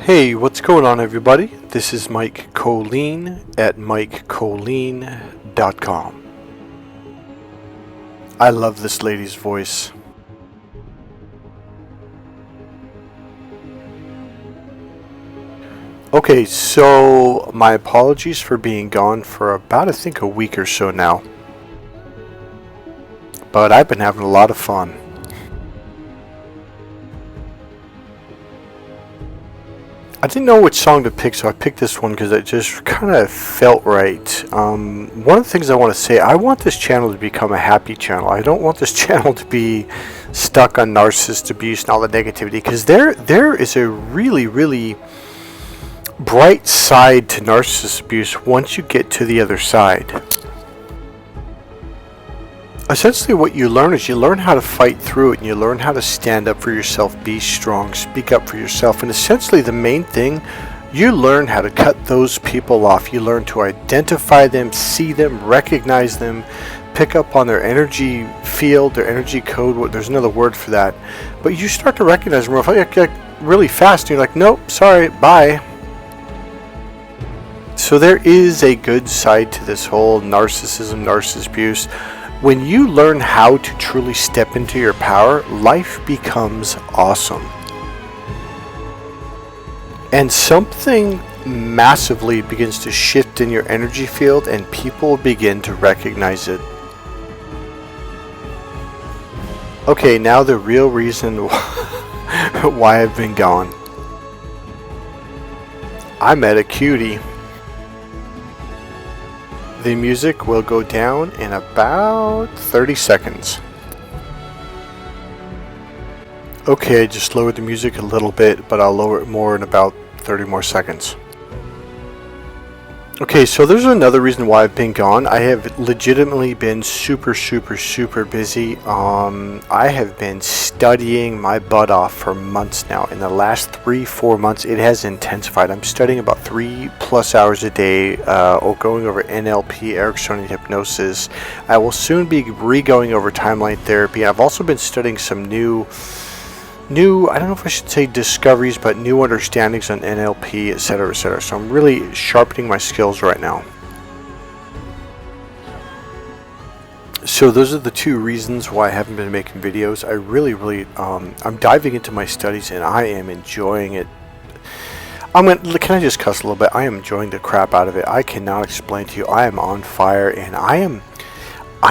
Hey, what's going on, everybody? This is Mike Kollin at MikeKollin.com. I love this lady's voice. Okay, so my apologies for being gone for about, I think, a week or so now. But I've been having a lot of fun. I didn't know which song to pick, so I picked this one because it just kind of felt right. One of the things I want to say, I want this channel to become a happy channel. I don't want this channel to be stuck on narcissist abuse and all the negativity, because there is a really, really bright side to narcissist abuse once you get to the other side. Essentially what you learn is you learn how to fight through it, and you learn how to stand up for yourself, be strong, speak up for yourself, and essentially the main thing, you learn how to cut those people off. You learn to identify them, see them, recognize them, pick up on their energy field, their energy code. There's another word for that, but you start to recognize them really fast, and you're like, nope, sorry, bye. So there is a good side to this whole narcissism, narcissist abuse. When you learn how to truly step into your power, life becomes awesome. And something massively begins to shift in your energy field, and people begin to recognize it. Okay, now the real reason why I've been gone. I met a cutie. The music will go down in about 30 seconds. Okay, I just lowered the music a little bit, but I'll lower it more in about 30 more seconds. Okay, so there's another reason why I've been gone. I have legitimately been super busy. I have been studying my butt off for months now. In the last 3-4 months, it has intensified. I'm studying about 3+ hours a day, or going over NLP, Ericksonian hypnosis. I will soon be going over timeline therapy. I've also been studying some new, I don't know if I should say discoveries, but new understandings on NLP, etc., etc. So I'm really sharpening my skills right now. So those are the two reasons why I haven't been making videos. I really, I'm diving into my studies, and I am enjoying it. Can I just cuss a little bit? I am enjoying the crap out of it. I cannot explain to you. I am on fire, and I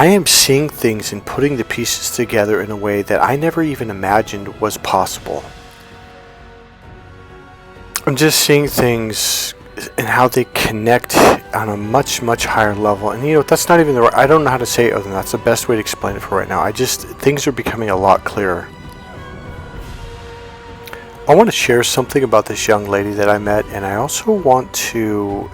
am seeing things and putting the pieces together in a way that I never even imagined was possible. I'm just seeing things and how they connect on a much higher level. And that's not even I don't know how to say it other than that's the best way to explain it for right now. Things are becoming a lot clearer. I want to share something about this young lady that I met, and I also want to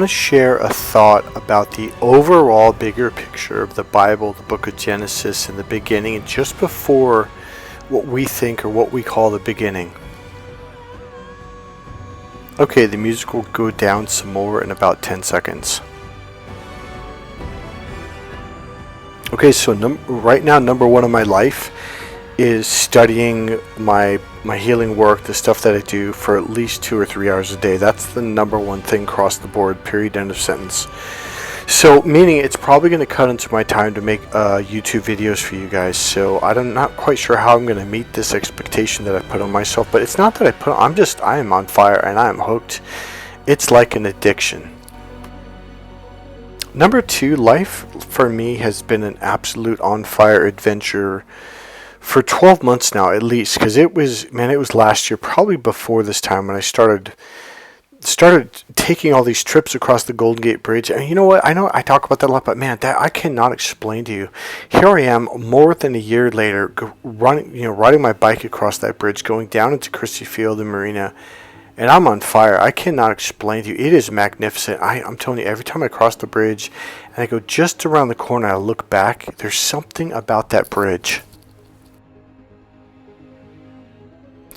share a thought about the overall bigger picture of the Bible, the book of Genesis, in the beginning, and just before what we think or what we call the beginning. Okay, the music will go down some more in about 10 seconds. Okay, so right now, number one in my life is studying my healing work, the stuff that I do, for at least 2 or 3 hours a day. That's the number one thing across the board, period, end of sentence. So, meaning it's probably going to cut into my time to make YouTube videos for you guys. So I'm not quite sure how I'm going to meet this expectation that I put on myself, but it's not that I am on fire and I am hooked. It's like an addiction. Number two, life for me has been an absolute on fire adventure for 12 months now, at least, because it was last year, probably before this time, when I started taking all these trips across the Golden Gate Bridge. And you know what? I know I talk about that a lot, but man, that I cannot explain to you. Here I am, more than a year later, riding my bike across that bridge, going down into Christie Field and Marina, and I'm on fire. I cannot explain to you. It is magnificent. I'm telling you, every time I cross the bridge and I go just around the corner, I look back, there's something about that bridge.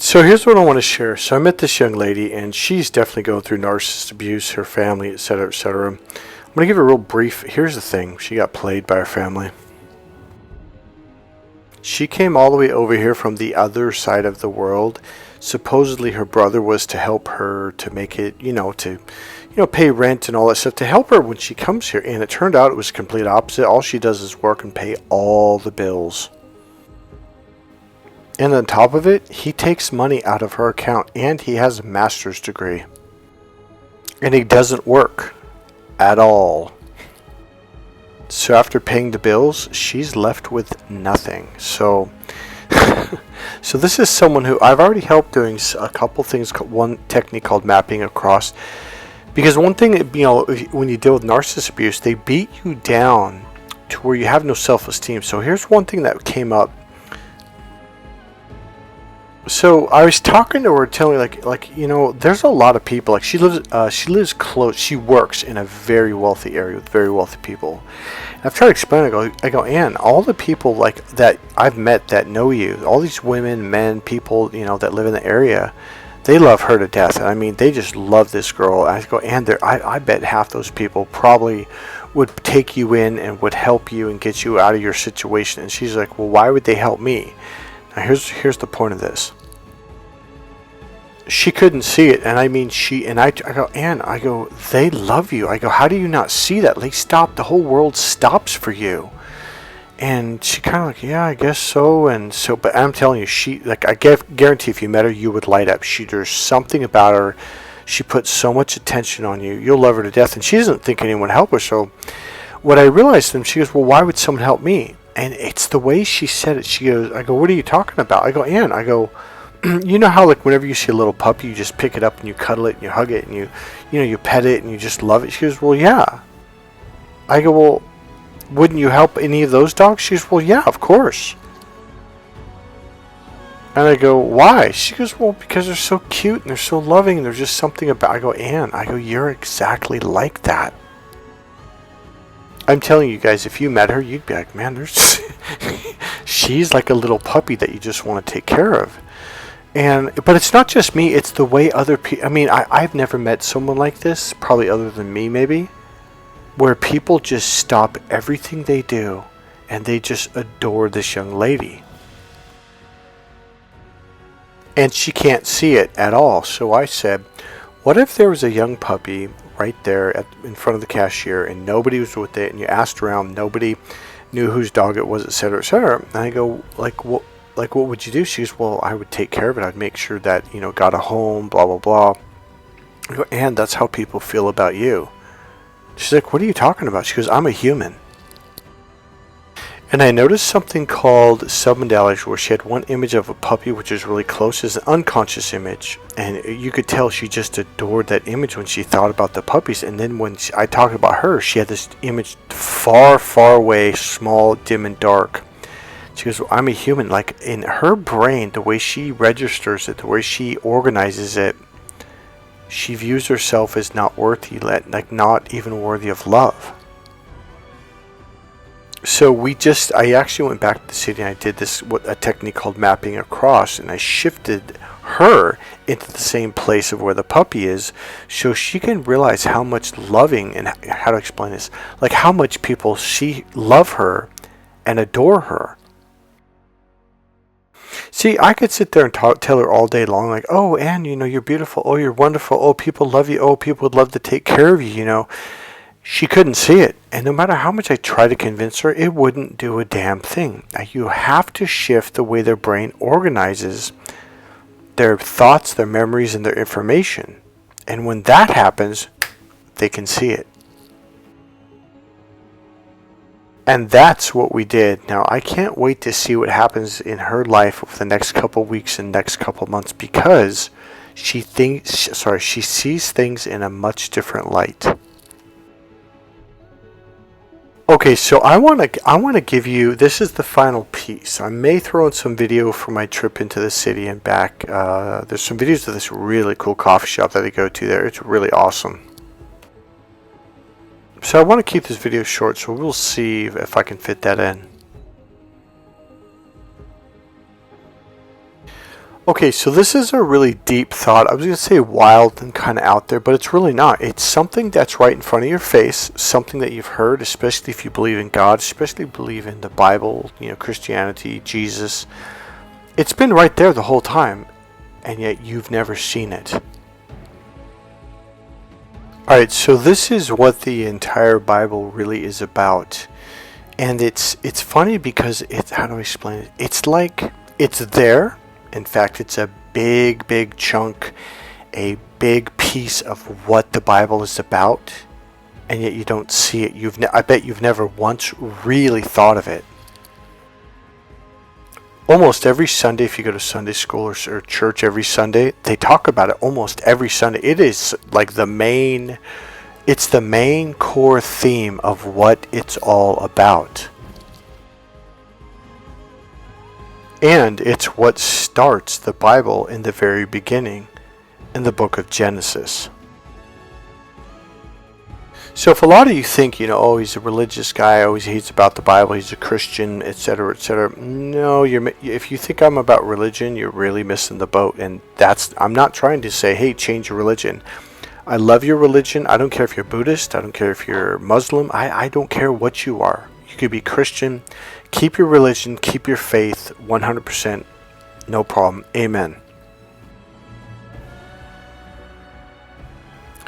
So here's what I want to share. So I met this young lady, and she's definitely going through narcissist abuse, her family, etc., etc. I'm going to give a real brief. Here's the thing. She got played by her family. She came all the way over here from the other side of the world supposedly her brother was to help her to make it, to pay rent and all that stuff, to help her when she comes here. And it turned out it was the complete opposite. All she does is work and pay all the bills. And on top of it, he takes money out of her account, and he has a master's degree. And he doesn't work at all. So after paying the bills, she's left with nothing. So so this is someone who I've already helped doing a couple things, one technique called mapping across. Because one thing, when you deal with narcissist abuse, they beat you down to where you have no self-esteem. So here's one thing that came up. So I was talking to her, telling her, there's a lot of people. Like she lives close. She works in a very wealthy area with very wealthy people. And I've tried to explain. I go, Ann, all the people like that I've met that know you, all these women, men, people, that live in the area, they love her to death. And I mean, they just love this girl. I go, Ann, I bet half those people probably would take you in and would help you and get you out of your situation. And she's like, well, why would they help me? Now here's the point of this. She couldn't see it, and I mean I go, Ann, I go, they love you. I go, how do you not see that? Like, stop, the whole world stops for you. And she kind of like, yeah, I guess so. And so, but I'm telling you, I guarantee if you met her, you would light up. There's something about her. She puts so much attention on you. You'll love her to death. And she doesn't think anyone would help her. So what I realized, and she goes, well, why would someone help me? And it's the way she said it. She goes, I go, what are you talking about? I go, Ann, I go, you know how like whenever you see a little puppy, you just pick it up and you cuddle it and you hug it and you pet it and you just love it. She goes, well, yeah. I go, well, wouldn't you help any of those dogs? She goes, well, yeah, of course. And I go, why? She goes, well, because they're so cute and they're so loving and there's just something about. I go, Ann, I go, you're exactly like that. I'm telling you guys, if you met her, you'd be like, man, she's like a little puppy that you just want to take care of. But it's not just me, it's the way other people, I mean, I've never met someone like this, probably other than me maybe, where people just stop everything they do and they just adore this young lady. And she can't see it at all. So I said, what if there was a young puppy right there in front of the cashier and nobody was with it and you asked around, nobody knew whose dog it was, etc., etc. And I go, what would you do? She goes, well, I would take care of it. I'd make sure that, got a home, blah, blah, blah. I go, and that's how people feel about you. She's like, what are you talking about? She goes, I'm a human. And I noticed something called submodality, where she had one image of a puppy, which is really close, as an unconscious image. And you could tell she just adored that image when she thought about the puppies. And then when I talked about her, she had this image far, far away, small, dim, and dark. She goes, well, I'm a human. Like, in her brain, the way she registers it, the way she organizes it, she views herself as not worthy, like not even worthy of love. So I actually went back to the city and I did a technique called mapping across, and I shifted her into the same place of where the puppy is, so she can realize how much loving, and how to explain this, like how much people love her and adore her. See, I could sit there and tell her all day long, like, oh, Ann, you're beautiful. Oh, you're wonderful. Oh, people love you. Oh, people would love to take care of you, She couldn't see it. And no matter how much I tried to convince her, it wouldn't do a damn thing. You have to shift the way their brain organizes their thoughts, their memories, and their information. And when that happens, they can see it. And that's what we did. Now, I can't wait to see what happens in her life over the next couple weeks and next couple months, because she sees things in a much different light. Okay, so I want to give you, this is the final piece. I may throw in some video from my trip into the city and back. There's some videos of this really cool coffee shop that I go to there. It's really awesome. So I want to keep this video short, so we'll see if I can fit that in. Okay, so this is a really deep thought. I was going to say wild and kind of out there, but it's really not. It's something that's right in front of your face, something that you've heard, especially if you believe in God, especially believe in the Bible, Christianity, Jesus. It's been right there the whole time. and yet you've never seen it. Alright, so this is what the entire Bible really is about. And it's funny because how do I explain it? It's like it's there. In fact, it's a big chunk, a big piece of what the Bible is about, and yet you don't see it. I bet you've never once really thought of it. Almost every Sunday, if you go to Sunday school or church every Sunday, they talk about it almost every Sunday. It is like it's the main core theme of what it's all about. And it's what starts the Bible in the very beginning, in the book of Genesis. So if a lot of you think, oh, he's a religious guy, oh, he's about the Bible, he's a Christian, etc., etc. No, if you think I'm about religion, you're really missing the boat. And I'm not trying to say, hey, change your religion. I love your religion. I don't care if you're Buddhist. I don't care if you're Muslim. I don't care what you are. You could be Christian. Keep your religion. Keep your faith. 100%. No problem. Amen.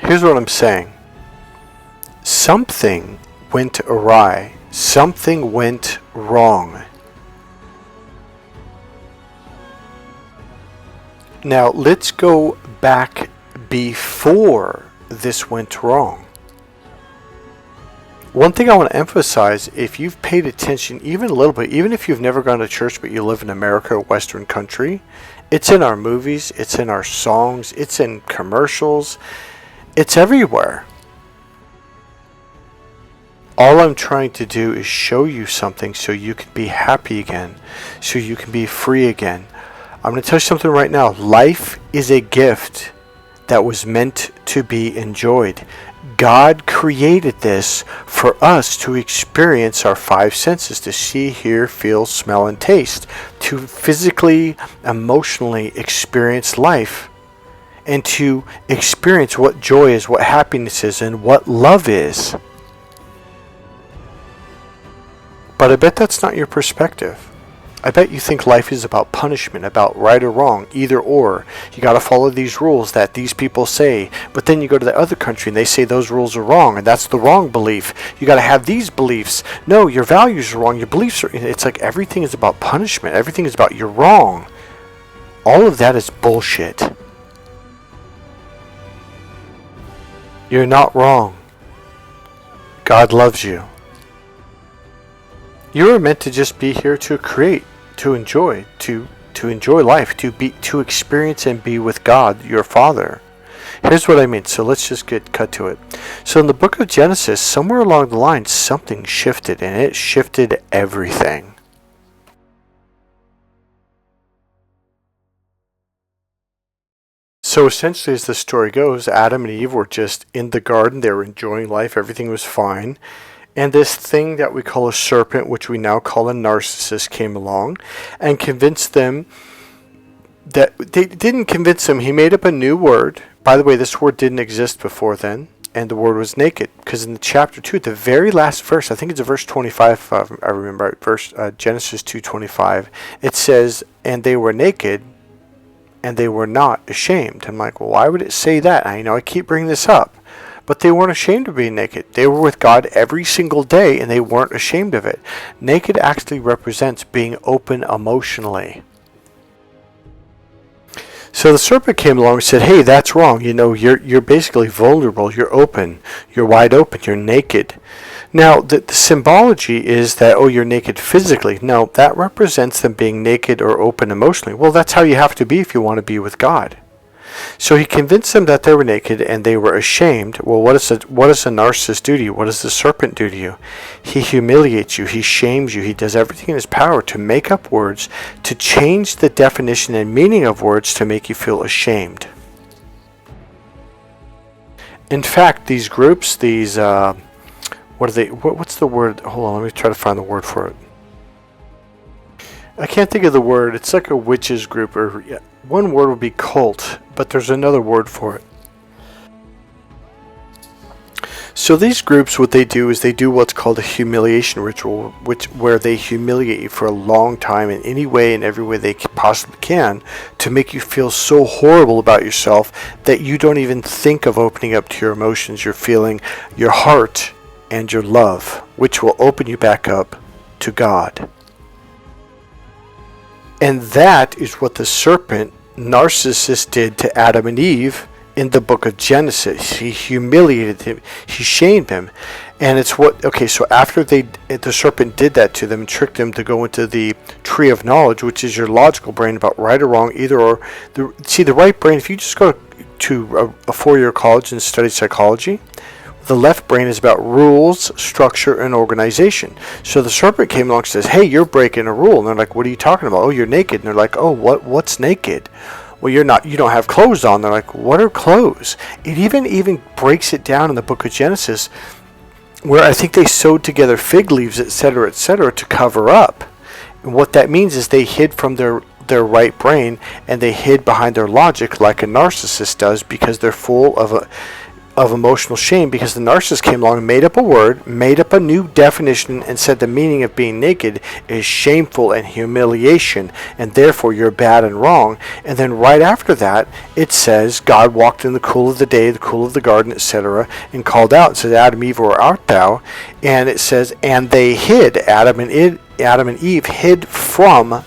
Here's what I'm saying. Something went awry. Something went wrong. Now, let's go back before this went wrong. One thing I want to emphasize, if you've paid attention even a little bit, even if you've never gone to church but you live in America, a Western country, it's in our movies, it's in our songs, it's in commercials, it's everywhere. All I'm trying to do is show you something so you can be happy again, so you can be free again. I'm going to tell you something right now. Life is a gift that was meant to be enjoyed. God created this for us to experience our five senses, to see, hear, feel, smell, and taste, to physically, emotionally experience life, and to experience what joy is, what happiness is, and what love is. But I bet that's not your perspective. I bet you think life is about punishment, about right or wrong, either or. You got to follow these rules that these people say. But then you go to the other country and they say those rules are wrong, and that's the wrong belief. You got to have these beliefs. No, your values are wrong. Your beliefs are... It's like everything is about punishment. Everything is about you're wrong. All of that is bullshit. You're not wrong. God loves you. You are meant to just be here to create, to enjoy life, to experience and be with God, your Father. Here's what I mean. So let's just cut to it. So in the book of Genesis, somewhere along the line, something shifted, and it shifted everything. So essentially, as the story goes, Adam and Eve were just in the garden. They were enjoying life. Everything was fine. And this thing that we call a serpent, which we now call a narcissist, came along and convinced them that... They didn't convince them. He made up a new word. By the way, this word didn't exist before then. And the word was naked. Because in chapter 2, the very last verse, I think it's verse 25, if I remember right, Genesis 2:25, it says, and they were naked, and they were not ashamed. I'm like, well, why would it say that? I keep bringing this up. But they weren't ashamed of being naked. They were with God every single day, and they weren't ashamed of it. Naked actually represents being open emotionally. So the serpent came along and said, hey, that's wrong. You're basically vulnerable. You're open. You're wide open. You're naked. Now, the symbology is that, oh, you're naked physically. No, that represents them being naked or open emotionally. Well, that's how you have to be if you want to be with God. So he convinced them that they were naked and they were ashamed. Well, what does a narcissist do to you? What does the serpent do to you? He humiliates you. He shames you. He does everything in his power to make up words, to change the definition and meaning of words to make you feel ashamed. In fact, these groups, these, what are they? What's the word? Hold on, let me try to find the word for it. I can't think of the word. It's like a witches group, or one word would be cult, but there's another word for it. So these groups, what they do is they do what's called a humiliation ritual, where they humiliate you for a long time in any way and every way they possibly can to make you feel so horrible about yourself that you don't even think of opening up to your emotions, your feeling, your heart, and your love, which will open you back up to God. And that is what the serpent Narcissist did to Adam and Eve in the book of Genesis. He humiliated him, he shamed him. And it's so after the serpent did that to them and tricked them to go into the tree of knowledge, which is your logical brain about right or wrong, either or. The right brain, if you just go to a 4-year college and study psychology, the left brain is about rules, structure, and organization. So the serpent came along and says, hey, you're breaking a rule. And they're like, what are you talking about? Oh, you're naked. And they're like, oh, what's naked? Well, you don't have clothes on. They're like, what are clothes? It even breaks it down in the book of Genesis, where I think they sewed together fig leaves, etc., to cover up. And what that means is they hid from their right brain, and they hid behind their logic like a narcissist does, because they're full of emotional shame, because the narcissist came along and made up a word, made up a new definition, and said the meaning of being naked is shameful and humiliation, and therefore you're bad and wrong. And then right after that, it says God walked in the cool of the day, the cool of the garden, etc., and called out and said, Adam, Eve, where art thou? And it says, and they hid, Adam and Eve hid from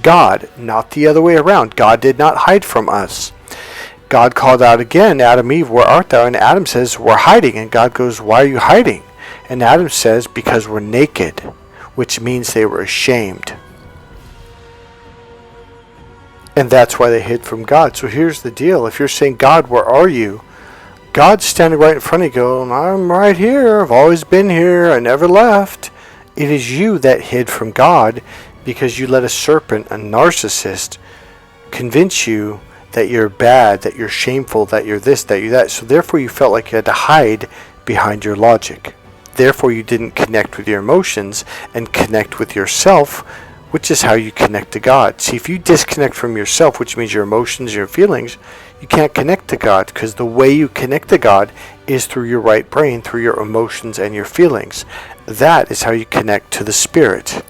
God, not the other way around. God did not hide from us. God called out again, Adam, Eve, where art thou? And Adam says, we're hiding. And God goes, why are you hiding? And Adam says, because we're naked, which means they were ashamed. And that's why they hid from God. So here's the deal. If you're saying, God, where are you? God's standing right in front of you going, I'm right here. I've always been here. I never left. It is you that hid from God because you let a serpent, a narcissist, convince you that you're bad, that you're shameful, that you're this, that you're that. So therefore you felt like you had to hide behind your logic. Therefore you didn't connect with your emotions and connect with yourself, which is how you connect to God. See, if you disconnect from yourself, which means your emotions, your feelings, you can't connect to God, because the way you connect to God is through your right brain, through your emotions and your feelings. That is how you connect to the Spirit.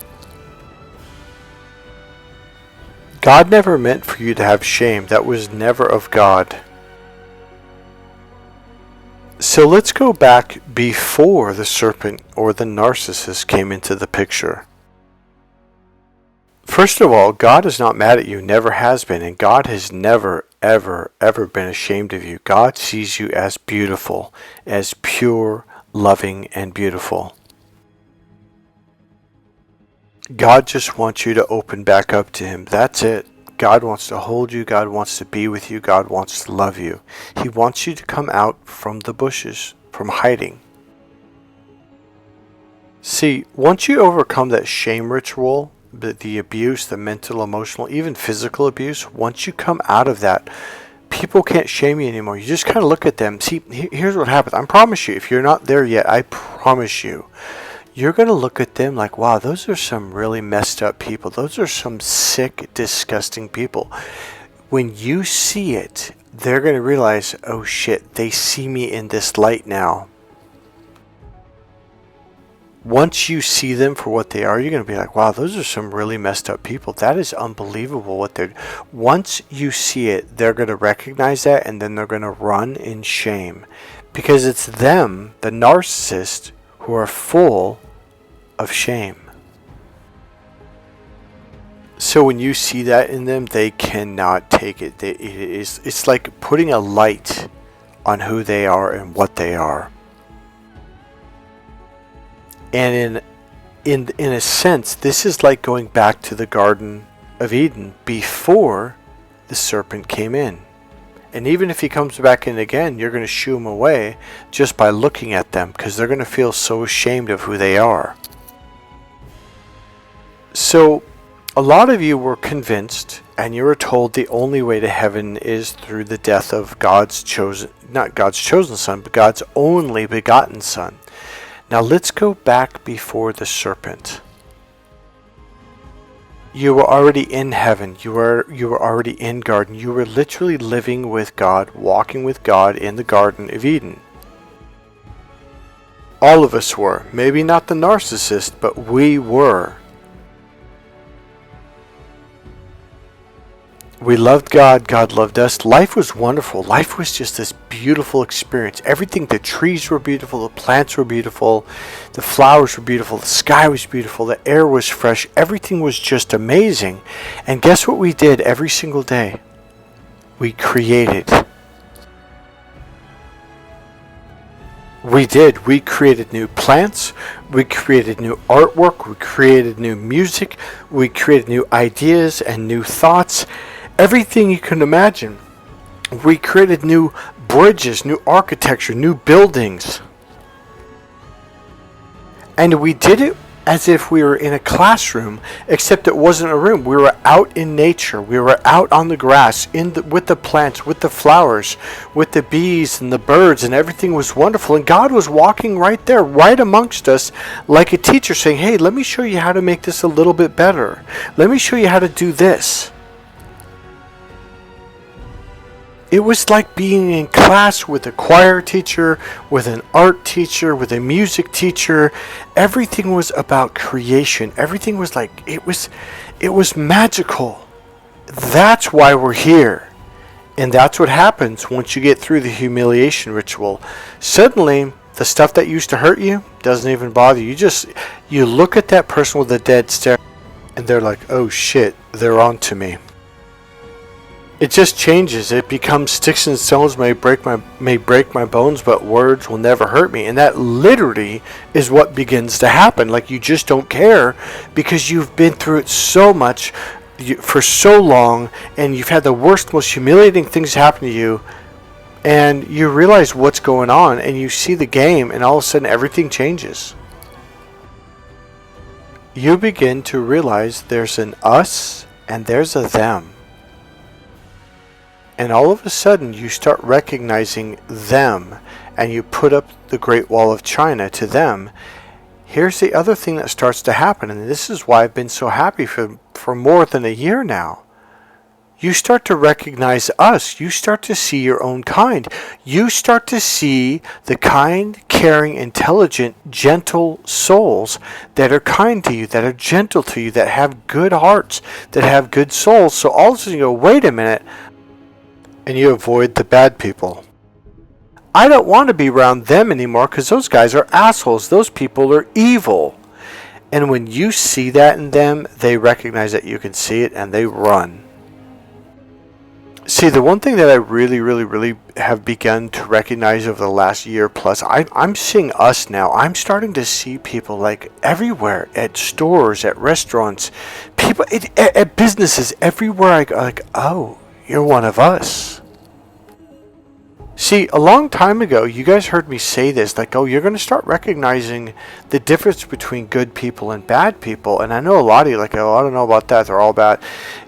God never meant for you to have shame. That was never of God. So let's go back before the serpent or the narcissist came into the picture. First of all, God is not mad at you, never has been, and God has never, ever, ever been ashamed of you. God sees you as beautiful, as pure, loving, and beautiful. God just wants you to open back up to Him. That's it. God wants to hold you. God wants to be with you. God wants to love you. He wants you to come out from the bushes, from hiding. See, once you overcome that shame ritual, the abuse, the mental, emotional, even physical abuse, once you come out of that, people can't shame you anymore. You just kind of look at them. See, here's what happens. I promise you, if you're not there yet, I promise you, you're going to look at them like, wow, those are some really messed up people. Those are some sick, disgusting people. When you see it, they're going to realize, oh shit, they see me in this light now. Once you see them for what they are, you're going to be like, wow, those are some really messed up people. That is unbelievable what they're... Once you see it, they're going to recognize that, and then they're going to run in shame. Because it's them, the narcissist, who are full of shame. So when you see that in them, they cannot take it. It's like putting a light on who they are and what they are. And in a sense, this is like going back to the Garden of Eden before the serpent came in. And even if he comes back in again, you're going to shoo him away just by looking at them, because they're going to feel so ashamed of who they are. So a lot of you were convinced, and you were told the only way to heaven is through the death of God's chosen, not God's chosen son, but God's only begotten son. Now let's go back before the serpent. You were already in heaven. You were already in garden. You were literally living with God, walking with God in the Garden of Eden. All of us were. Maybe not the narcissist, but we were. We loved God, God loved us. Life was wonderful. Life was just this beautiful experience. Everything, the trees were beautiful, the plants were beautiful, the flowers were beautiful, the sky was beautiful, the air was fresh. Everything was just amazing. And guess what we did every single day? We created. We did. We created new plants. We created new artwork. We created new music. We created new ideas and new thoughts. Everything you can imagine. We created new bridges, new architecture, new buildings. And we did it as if we were in a classroom, except it wasn't a room. We were out in nature. We were out on the grass, with the plants, with the flowers, with the bees and the birds, and everything was wonderful. And God was walking right there, right amongst us, like a teacher saying, hey, let me show you how to make this a little bit better. Let me show you how to do this. It was like being in class with a choir teacher, with an art teacher, with a music teacher. Everything was about creation. Everything was like, it was magical. That's why we're here. And that's what happens once you get through the humiliation ritual. Suddenly, the stuff that used to hurt you doesn't even bother you. You look at that person with a dead stare, and they're like, oh shit, they're on to me. It just changes. It becomes sticks and stones may break my bones, but words will never hurt me. And that literally is what begins to happen. Like, you just don't care because you've been through it so much for so long, and you've had the worst, most humiliating things happen to you, and you realize what's going on, and you see the game, and all of a sudden everything changes. You begin to realize there's an us and there's a them. And all of a sudden, you start recognizing them, and you put up the Great Wall of China to them. Here's the other thing that starts to happen, and this is why I've been so happy for more than a year now. You start to recognize us. You start to see your own kind. You start to see the kind, caring, intelligent, gentle souls that are kind to you, that are gentle to you, that have good hearts, that have good souls. So all of a sudden you go, wait a minute, and you avoid the bad people. I don't want to be around them anymore because those guys are assholes. Those people are evil. And when you see that in them, they recognize that you can see it and they run. See, the one thing that I really have begun to recognize over the last year plus, I'm seeing us now. I'm starting to see people like everywhere, at stores, at restaurants, people at businesses, everywhere I go, like, oh, you're one of us. See, a long time ago, you guys heard me say this, like, oh, you're going to start recognizing the difference between good people and bad people. And I know a lot of you like, oh, I don't know about that, they're all bad.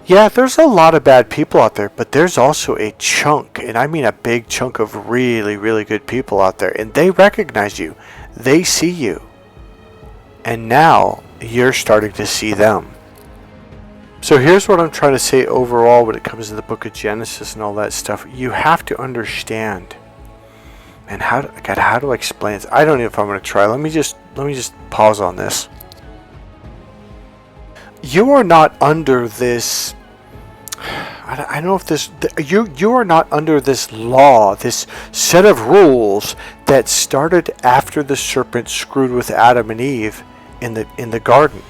Yeah, there's a lot of bad people out there, but there's also a chunk, and I mean a big chunk of really good people out there. And they recognize you. They see you. And now you're starting to see them. So here's what I'm trying to say overall when it comes to the book of Genesis and all that stuff. You have to understand. And how do I explain this? I don't know if I'm going to try. Let me just pause on this. You are not under this. I don't know if this. You are not under this law, this set of rules that started after the serpent screwed with Adam and Eve in the garden.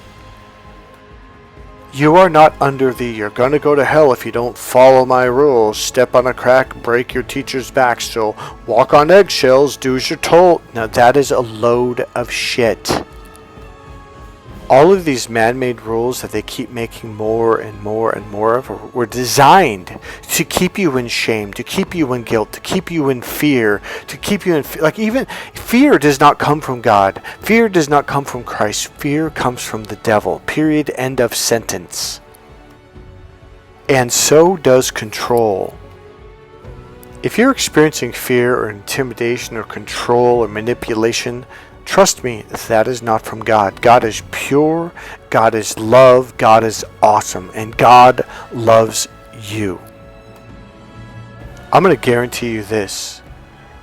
You are not under the, you're going to go to hell if you don't follow my rules, step on a crack, break your teacher's back, so walk on eggshells, do as you're told. Now that is a load of shit. All of these man-made rules that they keep making more and more and more of were designed to keep you in shame, to keep you in guilt, to keep you in fear, to keep you in... Like, even fear does not come from God. Fear does not come from Christ. Fear comes from the devil. Period. End of sentence. And so does control. If you're experiencing fear or intimidation or control or manipulation, trust me, that is not from God. God is pure, God is love, God is awesome, and God loves you. I'm going to guarantee you this.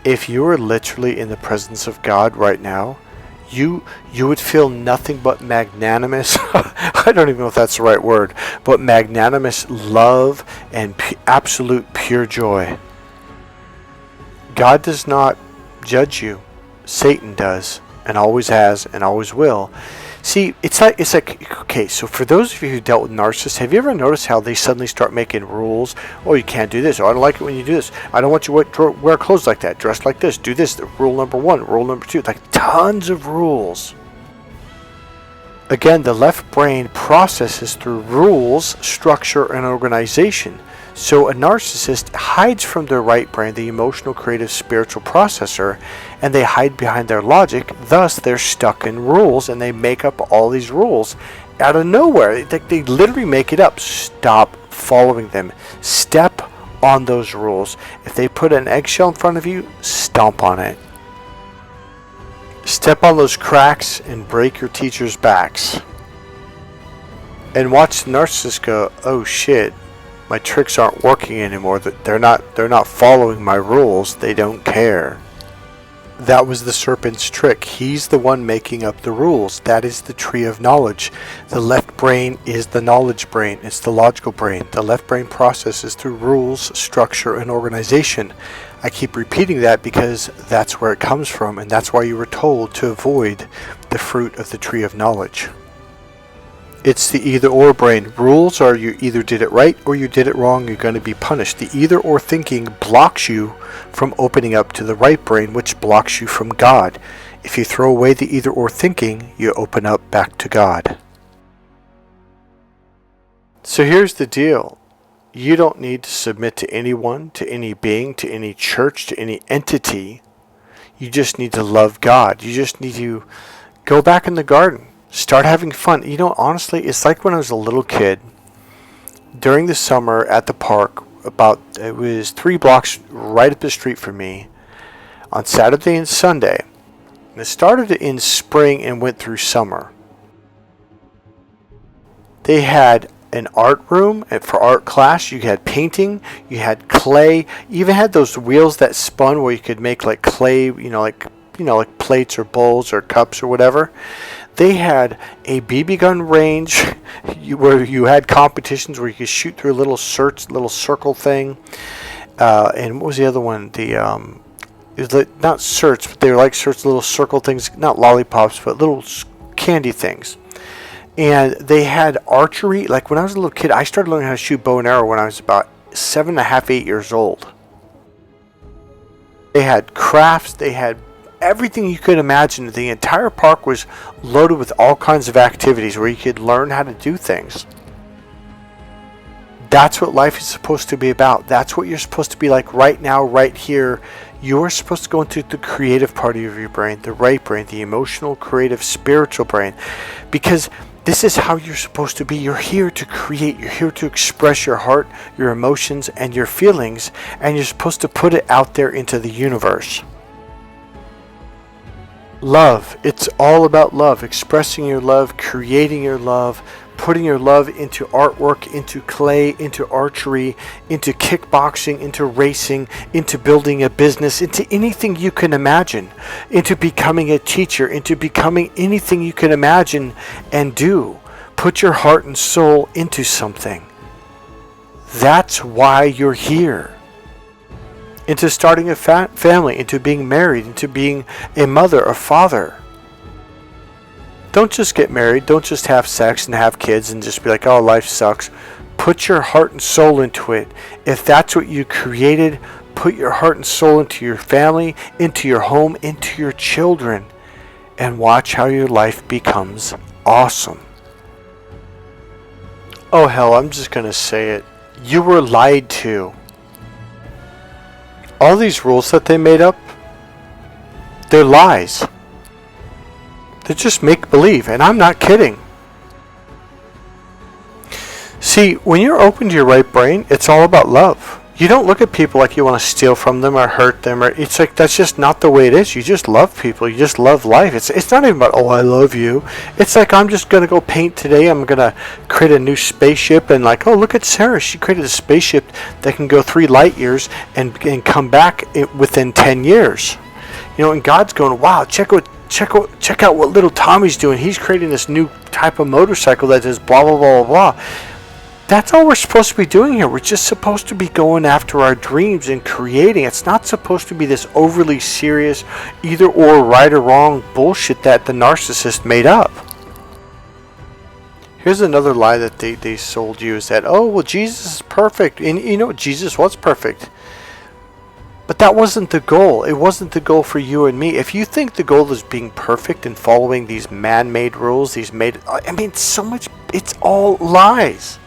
If you are literally in the presence of God right now, you would feel nothing but magnanimous, I don't even know if that's the right word, but magnanimous love and absolute pure joy. God does not judge you. Satan does, and always has, and always will. See, it's like, okay, so for those of you who dealt with narcissists, have you ever noticed how they suddenly start making rules? Oh, you can't do this. Oh, I don't like it when you do this. I don't want you to wear clothes like that. Dress like this. Do this. Rule number 1. Rule number 2. Like tons of rules. Again, the left brain processes through rules, structure, and organization. So a narcissist hides from their right brain, the emotional, creative, spiritual processor, and they hide behind their logic. Thus, they're stuck in rules, and they make up all these rules out of nowhere. They literally make it up. Stop following them. Step on those rules. If they put an eggshell in front of you, stomp on it. Step on those cracks and break your teachers' backs. And watch the narcissist go, oh shit, my tricks aren't working anymore. They're not following my rules. They don't care. That was the serpent's trick. He's the one making up the rules. That is the tree of knowledge. The left brain is the knowledge brain. It's the logical brain. The left brain processes through rules, structure, and organization. I keep repeating that because that's where it comes from, and that's why you were told to avoid the fruit of the tree of knowledge. It's the either-or brain. Rules are you either did it right or you did it wrong. You're going to be punished. The either-or thinking blocks you from opening up to the right brain, which blocks you from God. If you throw away the either-or thinking, you open up back to God. So here's the deal. You don't need to submit to anyone, to any being, to any church, to any entity. You just need to love God. You just need to go back in the garden. Start having fun. You know, honestly, it's like when I was a little kid. During the summer at the park, it was 3 blocks right up the street from me, on Saturday and Sunday. And it started in spring and went through summer. They had an art room, and for art class, you had painting, you had clay, you even had those wheels that spun where you could make like clay, like plates or bowls or cups or whatever. They had a BB gun range where you had competitions where you could shoot through a little circle thing. And what was the other one? It was not certs, but they were like certs, little circle things, not lollipops, but little candy things. And they had archery. Like when I was a little kid, I started learning how to shoot bow and arrow when I was about 7.5, 8 years old. They had crafts. They had everything you could imagine. The entire park was loaded with all kinds of activities where you could learn how to do things. That's what life is supposed to be about. That's what you're supposed to be like right now, right here. You're supposed to go into the creative part of your brain, the right brain, the emotional, creative, spiritual brain. Because this is how you're supposed to be. You're here to create. You're here to express your heart, your emotions, and your feelings. And you're supposed to put it out there into the universe. Love. It's all about love. Expressing your love, creating your love, putting your love into artwork, into clay, into archery, into kickboxing, into racing, into building a business, into anything you can imagine, into becoming a teacher, into becoming anything you can imagine and do. Put your heart and soul into something. That's why you're here. Into starting a family, into being married, into being a mother, a father. Don't just get married. Don't just have sex and have kids and just be like, oh, life sucks. Put your heart and soul into it. If that's what you created, put your heart and soul into your family, into your home, into your children, and watch how your life becomes awesome. Oh, hell, I'm just going to say it. You were lied to. All these rules that they made up, they're lies. They're just make-believe, and I'm not kidding. See, when you're open to your right brain, it's all about love. You don't look at people like you want to steal from them or hurt them. It's like that's just not the way it is. You just love people. You just love life. It's not even about, oh, I love you. It's like, I'm just going to go paint today. I'm going to create a new spaceship. And like, oh, look at Sarah. She created a spaceship that can go 3 light years and come back within 10 years. And God's going, wow, check check out what little Tommy's doing. He's creating this new type of motorcycle that does blah blah blah blah blah. That's all we're supposed to be doing here. We're just supposed to be going after our dreams and creating. It's not supposed to be this overly serious either or right or wrong bullshit that the narcissist made up. Here's another lie that they sold you, is that, oh, well, Jesus is perfect. And you know, Jesus was perfect. But that wasn't the goal. It wasn't the goal for you and me. If you think the goal is being perfect and following these man-made rules, so much, it's all lies.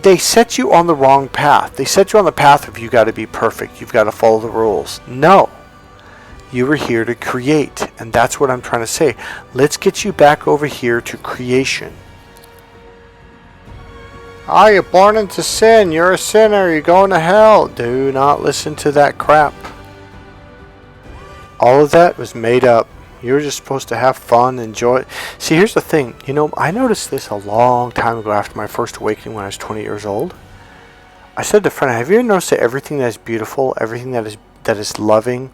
They set you on the wrong path. They set you on the path of you got to be perfect. You've got to follow the rules. No. You were here to create. And that's what I'm trying to say. Let's get you back over here to creation. Ah, you're born into sin. You're a sinner. You're going to hell. Do not listen to that crap. All of that was made up. You were just supposed to have fun, enjoy it. See, here's the thing. You know, I noticed this a long time ago after my first awakening when I was 20 years old. I said to a friend, have you ever noticed that everything that is beautiful, everything that is loving,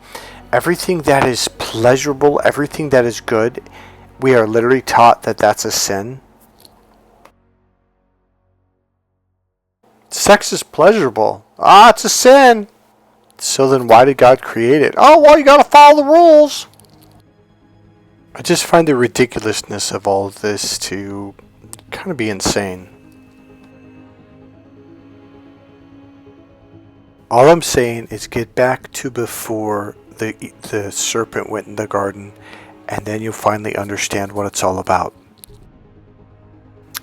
everything that is pleasurable, everything that is good, we are literally taught that that's a sin? Sex is pleasurable. Ah, it's a sin. So then why did God create it? Oh, well, you got to follow the rules. I just find the ridiculousness of all of this to kind of be insane. All I'm saying is get back to before the serpent went in the garden, and then you'll finally understand what it's all about.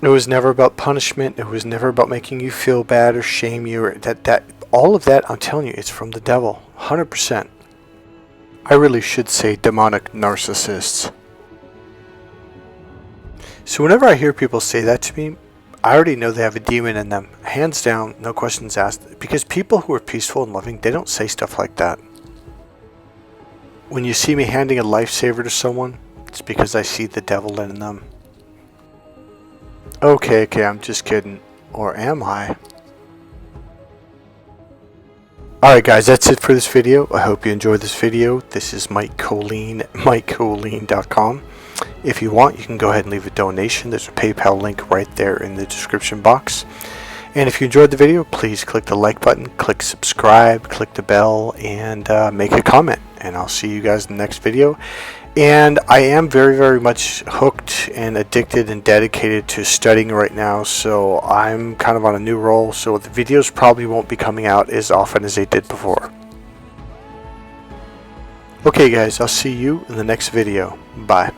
It was never about punishment. It was never about making you feel bad or shame you. Or that all of that, I'm telling you, it's from the devil. 100%. I really should say demonic narcissists. So whenever I hear people say that to me, I already know they have a demon in them. Hands down, no questions asked. Because people who are peaceful and loving, they don't say stuff like that. When you see me handing a lifesaver to someone, it's because I see the devil in them. Okay, I'm just kidding. Or am I? Alright guys, that's it for this video. I hope you enjoyed this video. This is Mike Kollin, MikeKollin.com. If you want, you can go ahead and leave a donation. There's a PayPal link right there in the description box. And if you enjoyed the video, please click the like button, click subscribe, click the bell, and make a comment. And I'll see you guys in the next video. And I am very, very much hooked and addicted and dedicated to studying right now. So I'm kind of on a new roll. So the videos probably won't be coming out as often as they did before. Okay guys, I'll see you in the next video. Bye.